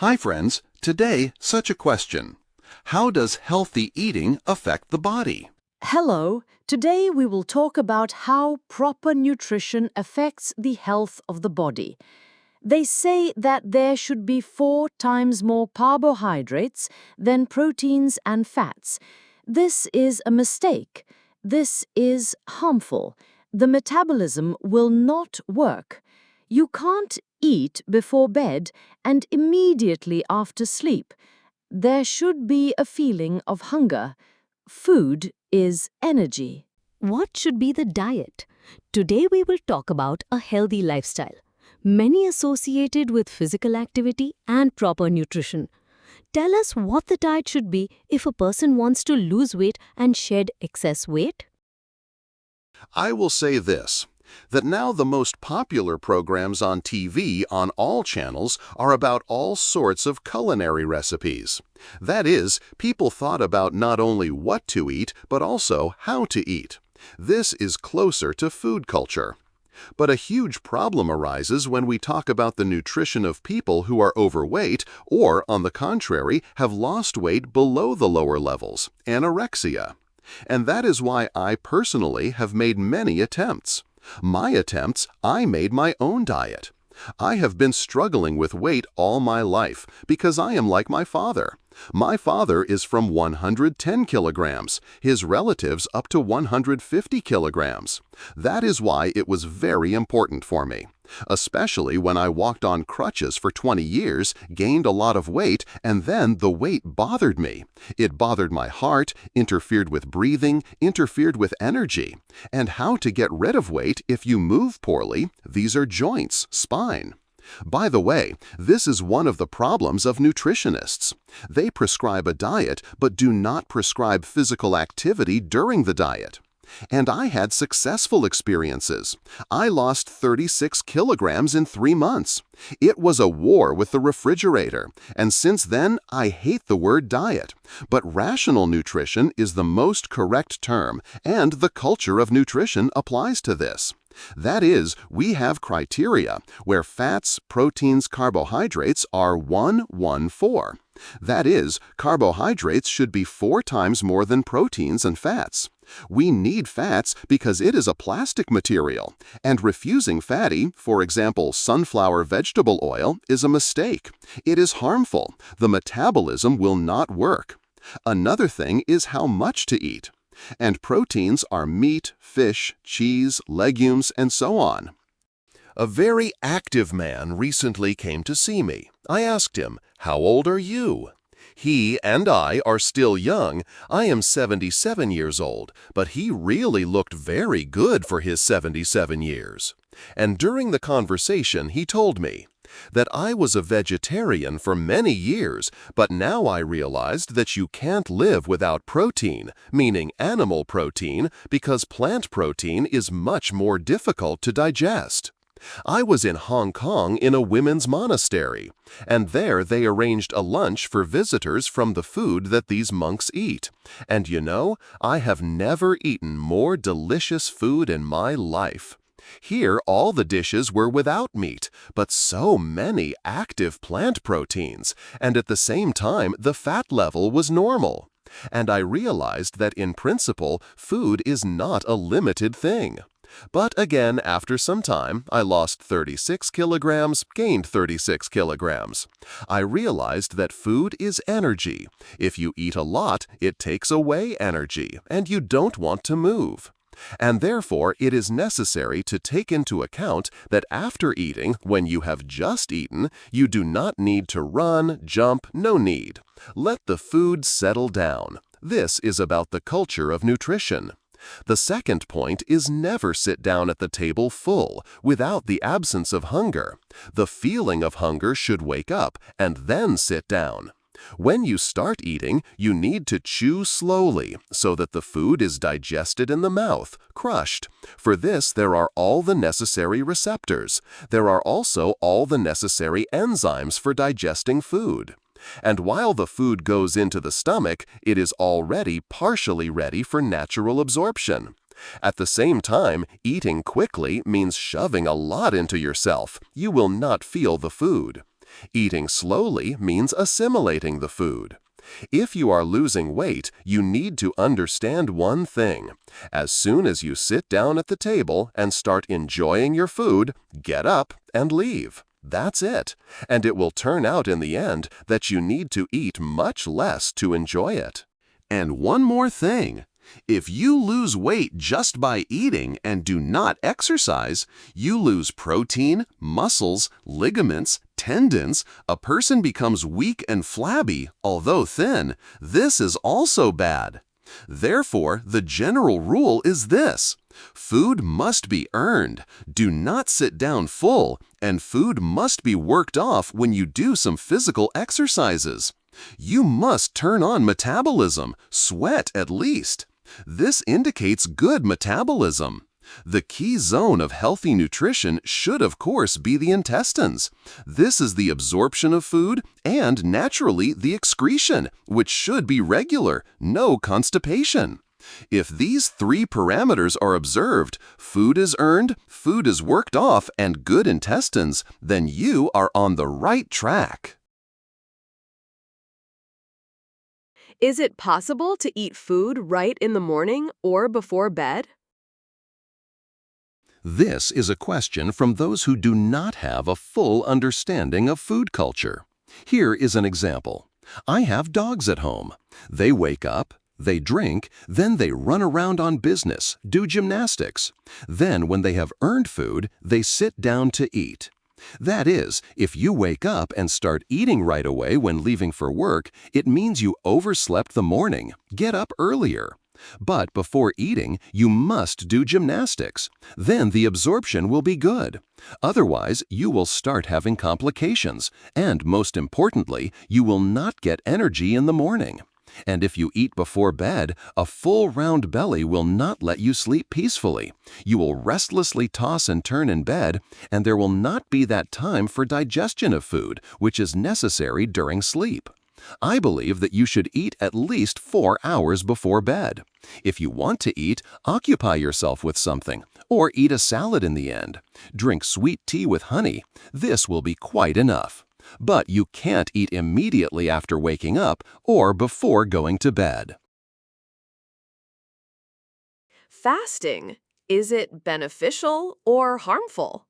Hi friends, today such a question. How does healthy eating affect the body? Hello, today we will talk about how proper nutrition affects the health of the body. They say that there should be 4 times more carbohydrates than proteins and fats. This is a mistake. This is harmful. The metabolism will not work. You can't eat before bed and immediately after sleep. There should be a feeling of hunger. Food is energy. What should be the diet? Today we will talk about a healthy lifestyle, many associated with physical activity and proper nutrition. Tell us what the diet should be if a person wants to lose weight and shed excess weight. I will say this, that now the most popular programs on TV on all channels are about all sorts of culinary recipes. That is, people thought about not only what to eat, but also how to eat. This is closer to food culture. But a huge problem arises when we talk about the nutrition of people who are overweight or, on the contrary, have lost weight below the lower levels, anorexia. And that is why I personally have made many attempts. I made my own diet. I have been struggling with weight all my life because I am like my father. My father is from 110 kilograms, his relatives up to 150 kilograms. That is why it was very important for me, especially when I walked on crutches for 20 years, gained a lot of weight, and then the weight bothered me. It bothered my heart, interfered with breathing, interfered with energy. And how to get rid of weight if you move poorly? These are joints, spine. By the way, this is one of the problems of nutritionists. They prescribe a diet but do not prescribe physical activity during the diet. And I had successful experiences. I lost 36 kilograms in 3 months. It was a war with the refrigerator, and since then I hate the word diet. But rational nutrition is the most correct term, and the culture of nutrition applies to this. That is, we have criteria where fats, proteins, carbohydrates are 1, 1, 4. That is, carbohydrates should be 4 times more than proteins and fats. We need fats because it is a plastic material, and refusing fatty, for example, sunflower vegetable oil, is a mistake. It is harmful. The metabolism will not work. Another thing is how much to eat. And proteins are meat, fish, cheese, legumes, and so on. A very active man recently came to see me. I asked him, "How old are you?" He and I are still young. I am 77 years old, but he really looked very good for his 77 years. And during the conversation, he told me that I was a vegetarian for many years, but now I realized that you can't live without protein, meaning animal protein, because plant protein is much more difficult to digest. I was in Hong Kong in a women's monastery, and there they arranged a lunch for visitors from the food that these monks eat. And you know, I have never eaten more delicious food in my life. Here, all the dishes were without meat, but so many active plant proteins, and at the same time, the fat level was normal. And I realized that in principle, food is not a limited thing. But again, after some time, I lost 36 kilograms, gained 36 kilograms. I realized that food is energy. If you eat a lot, it takes away energy, and you don't want to move. And therefore, it is necessary to take into account that after eating, when you have just eaten, you do not need to run, jump, no need. Let the food settle down. This is about the culture of nutrition. The second point is never sit down at the table full, without the absence of hunger. The feeling of hunger should wake up, and then sit down. When you start eating, you need to chew slowly so that the food is digested in the mouth, crushed. For this, there are all the necessary receptors. There are also all the necessary enzymes for digesting food. And while the food goes into the stomach, it is already partially ready for natural absorption. At the same time, eating quickly means shoving a lot into yourself. You will not feel the food. Eating slowly means assimilating the food. If you are losing weight, you need to understand one thing. As soon as you sit down at the table and start enjoying your food, get up and leave. That's it. And it will turn out in the end that you need to eat much less to enjoy it. And one more thing. If you lose weight just by eating and do not exercise, you lose protein, muscles, ligaments, tendons, a person becomes weak and flabby, although thin. This is also bad. Therefore, the general rule is this: food must be earned, do not sit down full, and food must be worked off when you do some physical exercises. You must turn on metabolism, sweat at least. This indicates good metabolism. The key zone of healthy nutrition should, of course, be the intestines. This is the absorption of food and, naturally, the excretion, which should be regular, no constipation. If these three parameters are observed, food is earned, food is worked off, and good intestines, then you are on the right track. Is it possible to eat food right in the morning or before bed? This is a question from those who do not have a full understanding of food culture. Here is an example. I have dogs at home. They wake up, they drink, then they run around on business, do gymnastics. Then, when they have earned food, they sit down to eat. That is, if you wake up and start eating right away when leaving for work, it means you overslept the morning. Get up earlier. But before eating, you must do gymnastics. Then the absorption will be good. Otherwise, you will start having complications, and most importantly, you will not get energy in the morning. And if you eat before bed, a full round belly will not let you sleep peacefully. You will restlessly toss and turn in bed, and there will not be that time for digestion of food, which is necessary during sleep. I believe that you should eat at least 4 hours before bed. If you want to eat, occupy yourself with something, or eat a salad in the end. Drink sweet tea with honey. This will be quite enough. But you can't eat immediately after waking up or before going to bed. Fasting. Is it beneficial or harmful?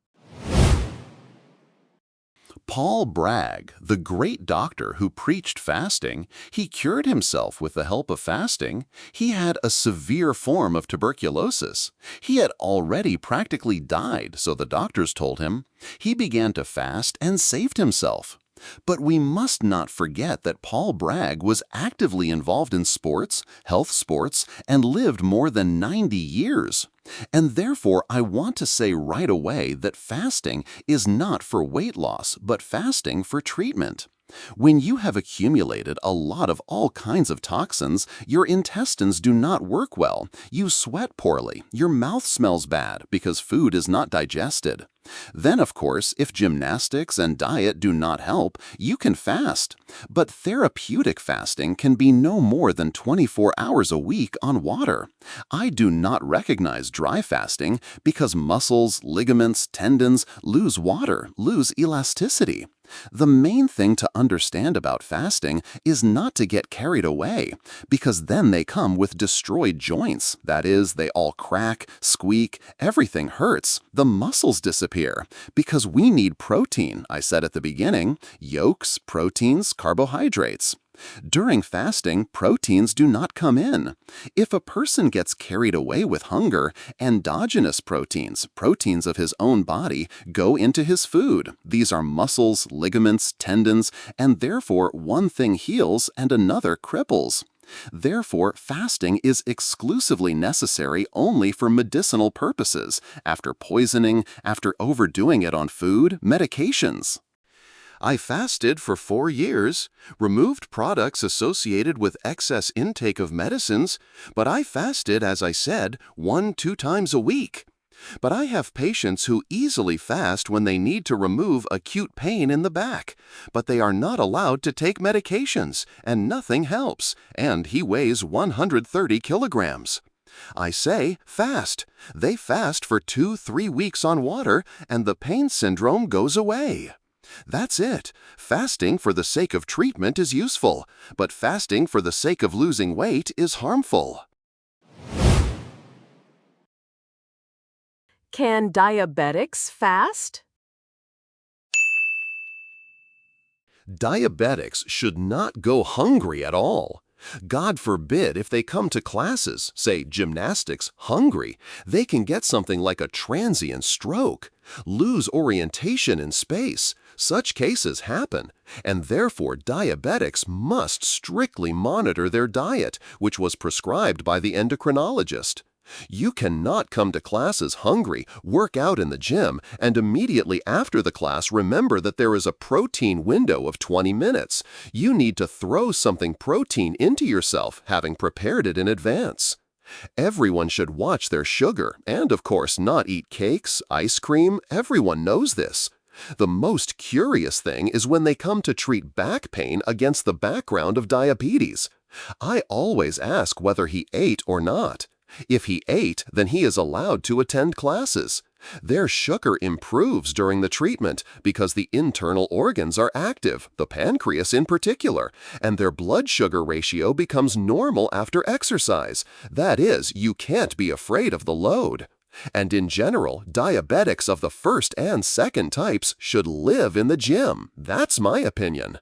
Paul Bragg, the great doctor who preached fasting, he cured himself with the help of fasting. He had a severe form of tuberculosis. He had already practically died, so the doctors told him. He began to fast and saved himself. But we must not forget that Paul Bragg was actively involved in sports, health sports, and lived more than 90 years. And therefore, I want to say right away that fasting is not for weight loss, but fasting for treatment. When you have accumulated a lot of all kinds of toxins, your intestines do not work well, you sweat poorly, your mouth smells bad because food is not digested. Then, of course, if gymnastics and diet do not help, you can fast. But therapeutic fasting can be no more than 24 hours a week on water. I do not recognize dry fasting because muscles, ligaments, tendons lose water, lose elasticity. The main thing to understand about fasting is not to get carried away, because then they come with destroyed joints. That is, they all crack, squeak, everything hurts, the muscles disappear, because we need protein, I said at the beginning, yolks, proteins, carbohydrates. During fasting, proteins do not come in. If a person gets carried away with hunger, endogenous proteins, proteins of his own body, go into his food. These are muscles, ligaments, tendons, and therefore one thing heals and another cripples. Therefore, fasting is exclusively necessary only for medicinal purposes, after poisoning, after overdoing it on food, medications. I fasted for 4 years, removed products associated with excess intake of medicines, but I fasted, as I said, 1-2 times a week. But I have patients who easily fast when they need to remove acute pain in the back, but they are not allowed to take medications, and nothing helps, and he weighs 130 kilograms. I say, fast. They fast for 2-3 weeks on water, and the pain syndrome goes away. That's it. Fasting for the sake of treatment is useful, but fasting for the sake of losing weight is harmful. Can diabetics fast? Diabetics should not go hungry at all. God forbid if they come to classes, say gymnastics, hungry, they can get something like a transient stroke, lose orientation in space. Such cases happen, and therefore diabetics must strictly monitor their diet, which was prescribed by the endocrinologist. You cannot come to classes hungry, work out in the gym, and immediately after the class remember that there is a protein window of 20 minutes. You need to throw something protein into yourself, having prepared it in advance. Everyone should watch their sugar and, of course, not eat cakes, ice cream. Everyone knows this. The most curious thing is when they come to treat back pain against the background of diabetes. I always ask whether he ate or not. If he ate, then he is allowed to attend classes. Their sugar improves during the treatment because the internal organs are active, the pancreas in particular, and their blood sugar ratio becomes normal after exercise. That is, you can't be afraid of the load. And in general, diabetics of the first and second types should live in the gym. That's my opinion.